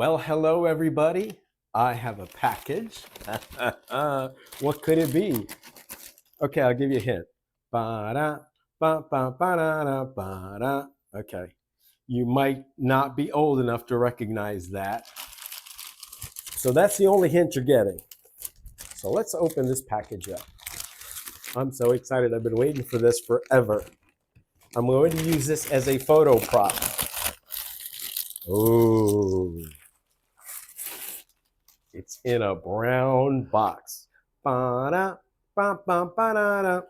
Well, hello, everybody. I have a package. What could it be? Okay, I'll give you a hint. Ba-da, ba-da, ba-da. Okay. You might not be old enough to recognize that. So that's the only hint you're getting. So let's open this package up. I'm so excited. I've been waiting for this forever. I'm going to use this as a photo prop. Ooh. It's in a brown box. Ba-da, ba-da, ba-da.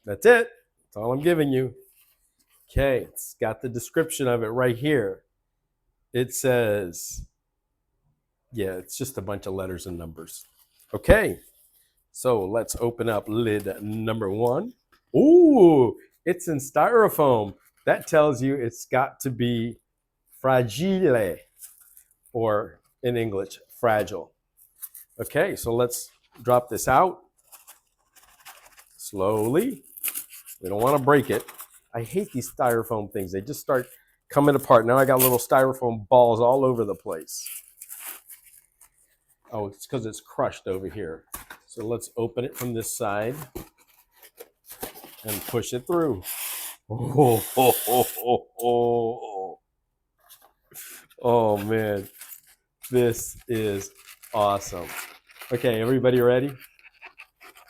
That's it. That's all I'm giving you. Okay, it's got the description of it right here. It says, yeah, it's just a bunch of letters and numbers. Okay, so let's open up lid number one. Ooh, it's in styrofoam. That tells you it's got to be fragile, or in English, fragile. Okay, so let's drop this out slowly. We don't want to break it. I hate these styrofoam things. They just start coming apart. Now I got little styrofoam balls all over the place. Oh, it's because it's crushed over here. So let's open it from this side and push it through. Oh, oh, oh, oh, oh. Oh man, this is awesome. Okay, everybody ready?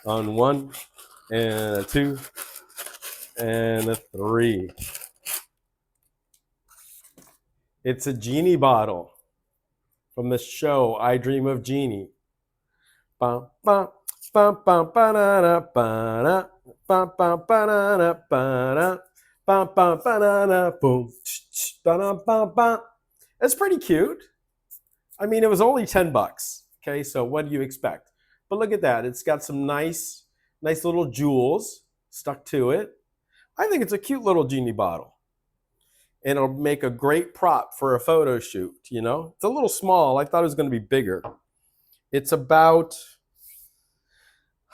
On one and a two and a three. It's a Jeannie bottle from the show I Dream of Jeannie. Bum, bum, bum, bum, ba-da-da, ba-da, bum, bum, ba-da-da, ba-da, bum, bum, ba-da-da, boom, ba-da, bum, bum. It's pretty cute. I mean, it was only $10. Okay, so what do you expect? But look at that. It's got some nice little jewels stuck to it. I think it's a cute little Jeannie bottle. And it'll make a great prop for a photo shoot, you know? It's a little small. I thought it was going to be bigger. It's about,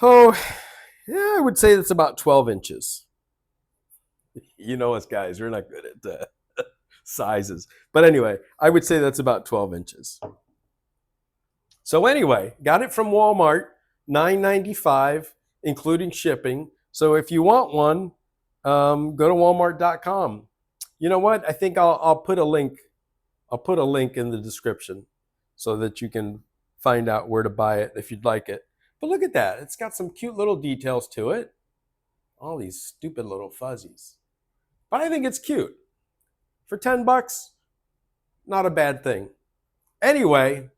I would say it's about 12 inches. You know us guys, we're not good at sizes. But anyway, I would say that's about 12 inches. So anyway, got it from Walmart, $9.95, including shipping. So if you want one, go to walmart.com. You know what? I think I'll put a link. I'll put a link in the description so that you can find out where to buy it if you'd like it. But look at that. It's got some cute little details to it. All these stupid little fuzzies. But I think it's cute. For $10, not a bad thing. Anyway,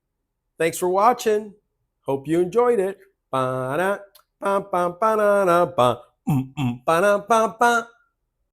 thanks for watching. Hope you enjoyed it. Ba-da, ba-ba, ba-da-da, ba, ba-da, ba-ba.